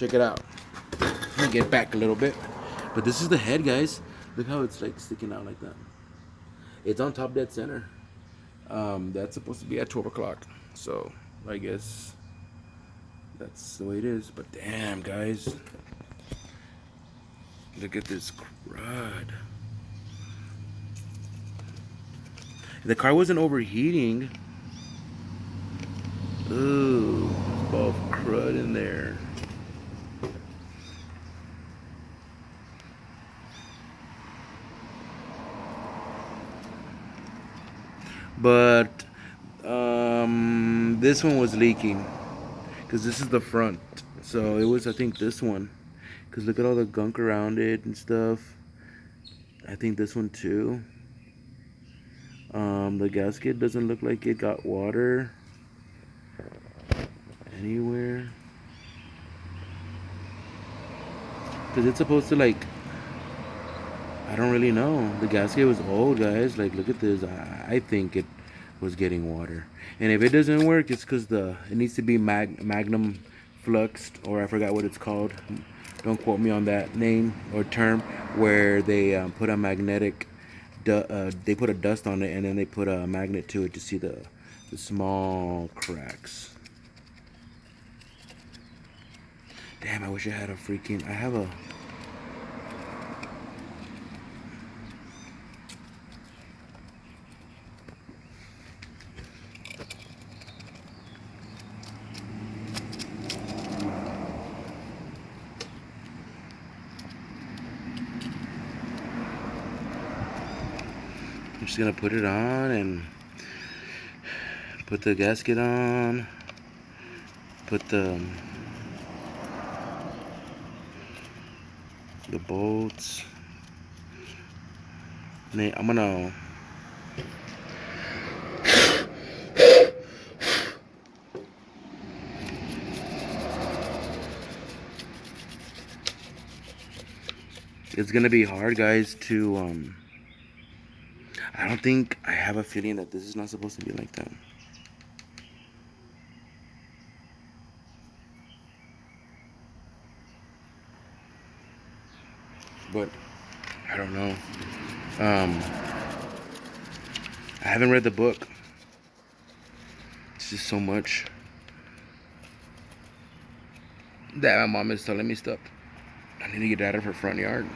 check it out. Let me get back a little bit. But this is the head, guys. Look how it's like sticking out like that. It's on top dead center. That's supposed to be at 12 o'clock. So I guess that's the way it is. But damn, guys. Look at this crud. The car wasn't overheating. Ooh, there's a ball of crud in there. But this one was leaking because this is the front. So it was, I think, this one. Because look at all the gunk around it and stuff. I think this one too. The gasket doesn't look like it got water anywhere. Because it's supposed to, like, I don't really know. The gasket was old, guys. Like, look at this. I think it was getting water. And if it doesn't work, it's because it needs to be magnum fluxed, or I forgot what it's called. Don't quote me on that name or term, where they put a magnetic, they put a dust on it and then they put a magnet to it to see the small cracks. Damn, I wish I had a freaking, I have a, I'm just gonna put it on and put the gasket on, put the bolts. I'm gonna it's gonna be hard, guys, to I don't think, I have a feeling that this is not supposed to be like that. But I don't know. I haven't read the book. It's just so much that my mom is telling me stuff. I need to get out of her front yard.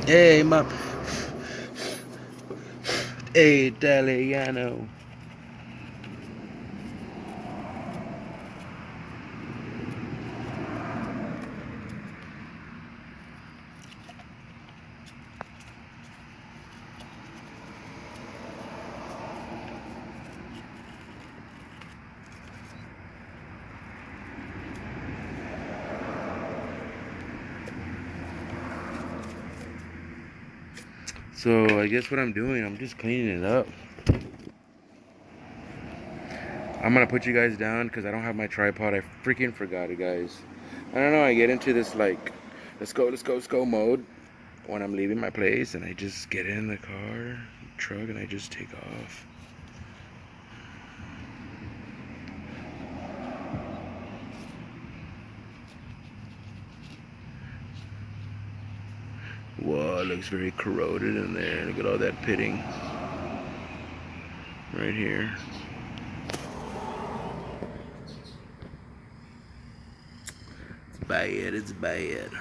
Hey, mom. Hey, Italiano. So I guess what I'm doing, I'm just cleaning it up. I'm gonna put you guys down because I don't have my tripod. I freaking forgot it, guys. I don't know, I get into this like let's go mode when I'm leaving my place, and I just get in the truck and I just take off. Whoa, it looks very corroded in there. Look at all that pitting right here. It's bad, it's bad.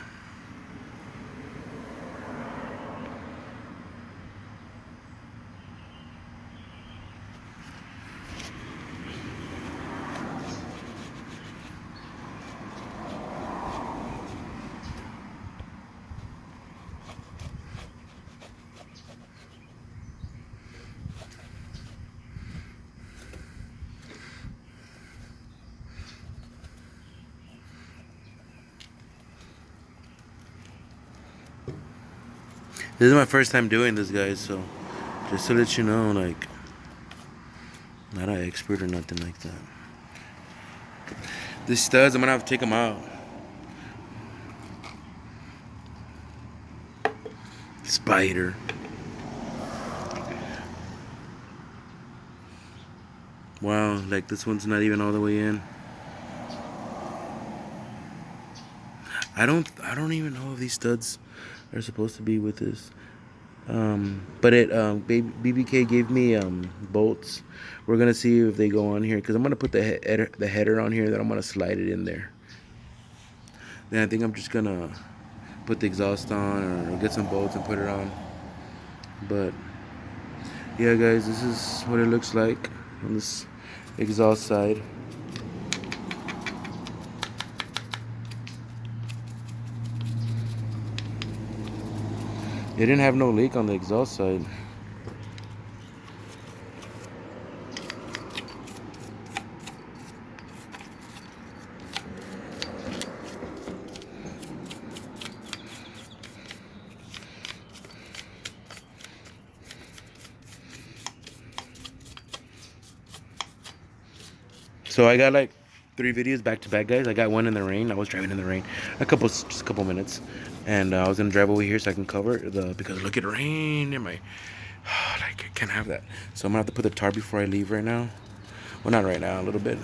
This is my first time doing this, guys, so just to let you know, like, not an expert or nothing like that. These studs, I'm gonna have to take them out. Spider. Wow, like this one's not even all the way in. I don't even know if these studs are supposed to be with this. But BBK gave me bolts. We're gonna see if they go on here because I'm gonna put the header on here. Then I'm gonna slide it in there. Then I think I'm just gonna put the exhaust on or get some bolts and put it on. But yeah, guys, this is what it looks like on this exhaust side. It didn't have no leak on the exhaust side. So I got like 3 videos back to back, guys. I got one in the rain. I was driving in the rain, just a couple minutes, and I was gonna drive over here so I can cover because look at the rain in my, like I can't have that. So I'm gonna have to put the tar before I leave right now. Well, not right now, a little bit,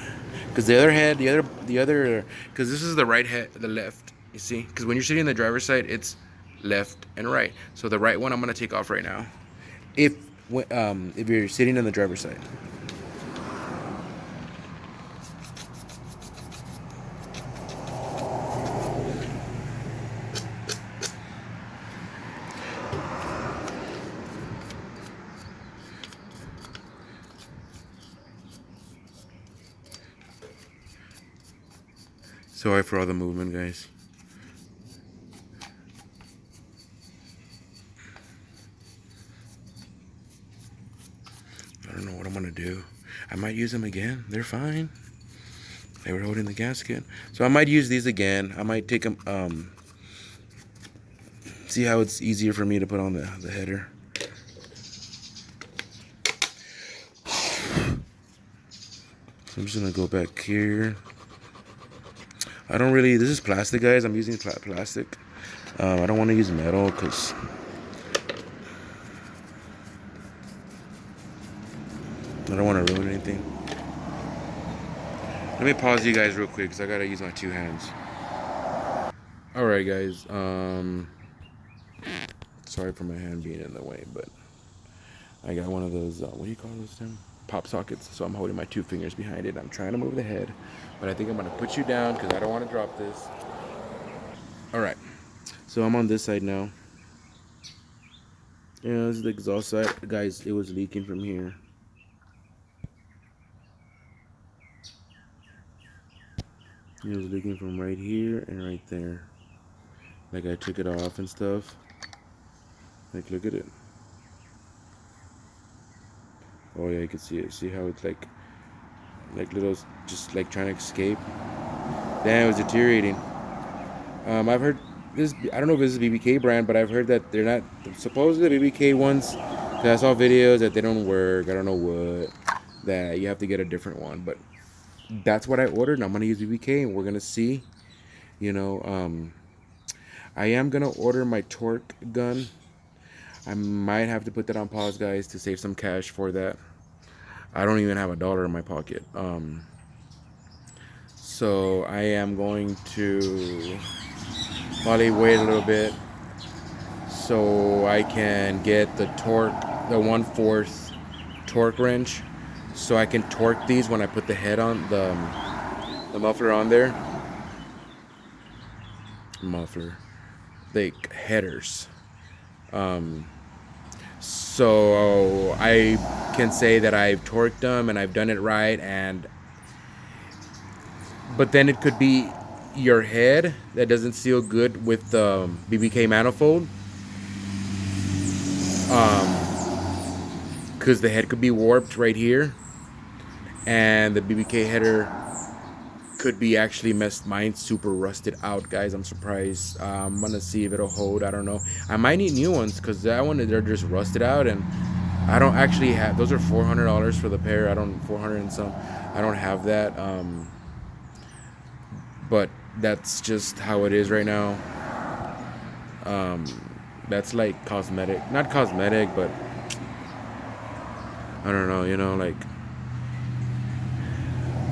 because because this is the right head, the left. You see, because when you're sitting in the driver's side, it's left and right. So the right one I'm gonna take off right now. If if you're sitting in the driver's side. Sorry for all the movement, guys. I don't know what I'm gonna do. I might use them again. They're fine. They were holding the gasket, so I might use these again. I might take them. See how it's easier for me to put on the header. So I'm just gonna go back here. I don't really. This is plastic, guys. I'm using plastic. I don't want to use metal because I don't want to ruin anything. Let me pause you guys real quick because I gotta use my 2 hands. All right, guys. Sorry for my hand being in the way, but I got one of those. What do you call those things? Pop sockets. So I'm holding my 2 fingers behind it. I'm trying to move the head, but I think I'm gonna put you down because I don't want to drop this. All right. So I'm on this side now. Yeah, this is the exhaust side, guys. It was leaking from here. It was leaking from right here and right there. Like I took it off and stuff. Like look at it. Oh yeah, you can see it. See how it's like little, just like trying to escape. Damn, it was deteriorating. I've heard this. I don't know if this is BBK brand, but I've heard that they're not supposedly the BBK ones. Cause I saw videos that they don't work. I don't know what. That you have to get a different one, but that's what I ordered. And I'm gonna use BBK, and we're gonna see. You know, I am gonna order my torque gun. I might have to put that on pause, guys, to save some cash for that. I don't even have $1 in my pocket. So I am going to probably wait a little bit so I can get the torque, the 1/4 torque wrench, so I can torque these when I put the head on the muffler on there. Muffler, like headers. So I can say that I've torqued them and I've done it right, but then it could be your head that doesn't seal good with the BBK manifold, because the head could be warped right here, and the BBK header could be actually messed. Mine's super rusted out, guys. I'm surprised. I'm gonna see if it'll hold. I don't know. I might need new ones because that one they're just rusted out, and I don't actually have. Those are $400 for the pair. I don't 400 and some. I don't have that. But that's just how it is right now. Um, that's like cosmetic, not cosmetic, but I don't know. Like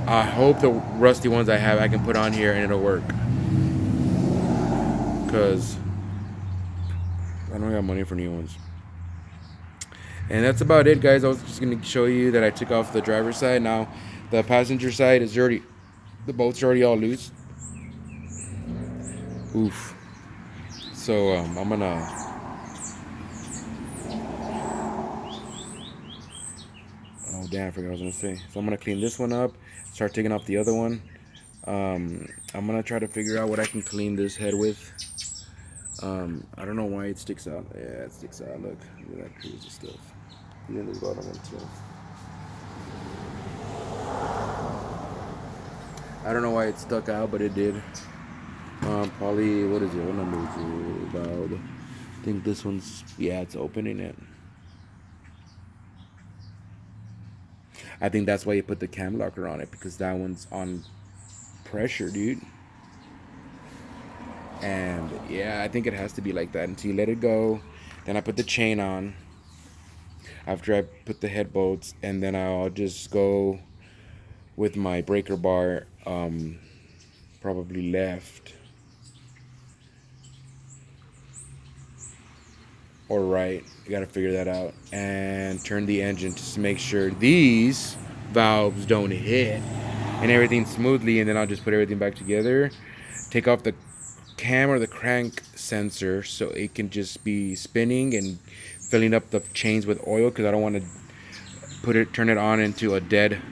I hope the rusty ones I have I can put on here and it'll work. Cause I don't got money for new ones. And that's about it, guys. I was just gonna show you that I took off the driver's side. Now the passenger side is already, the bolts are already all loose. Oof. So I'm gonna. Oh damn! I forgot what I was gonna say. So I'm gonna clean this one up. Start taking off the other one. I'm gonna try to figure out what I can clean this head with. I don't know why it sticks out. Yeah, it sticks out. Look at that crazy stuff. Even this bottom one too. I don't know why it stuck out, but it did. Probably, what is it? What number is it? About, I think this one's, yeah, it's opening it. I think that's why you put the cam locker on it, because that one's on pressure, dude. And yeah, I think it has to be like that until you let it go. Then I put the chain on after I put the head bolts, and then I'll just go with my breaker bar, probably left or right. You gotta figure that out. And turn the engine just to make sure these valves don't hit and everything smoothly. And then I'll just put everything back together. Take off the cam or the crank sensor so it can just be spinning and filling up the chains with oil, because I don't want to turn it on into a dead,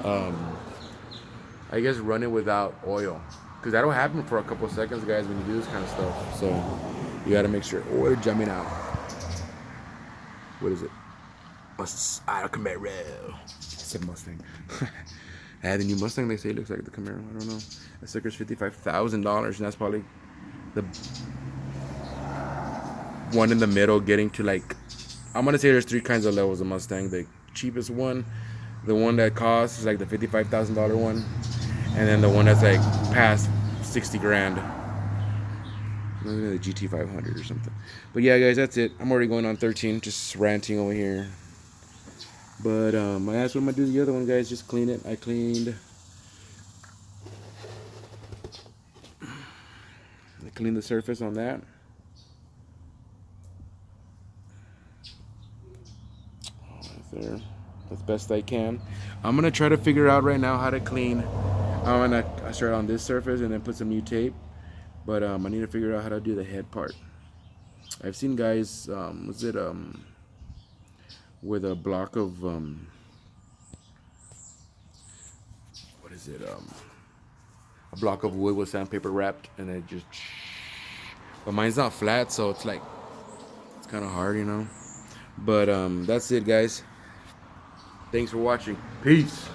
I guess, run it without oil, because that'll happen for a couple of seconds, guys, when you do this kind of stuff. So you got to make sure oil jumping out. What is it? Camaro. I said Mustang. I had the new Mustang. They say it looks like the Camaro. I don't know. That sucker's $55,000, and that's probably the one in the middle, getting to like, I'm gonna say there's three kinds of levels of Mustang. The cheapest one, the one that costs is like the $55,000 one, and then the one that's like past 60 grand. Maybe the GT 500 or something. But yeah, guys, that's it. I'm already going on 13, just ranting over here. But I asked what I'm gonna do the other one, guys. Just clean it. I cleaned the surface on that. Right there, as best I can. I'm gonna try to figure out right now how to clean. I'm gonna start on this surface and then put some new tape. But I need to figure out how to do the head part. I've seen guys, with a block of a block of wood with sandpaper wrapped, and it just. But mine's not flat, so it's like, it's kind of hard. But that's it, guys. Thanks for watching. Peace.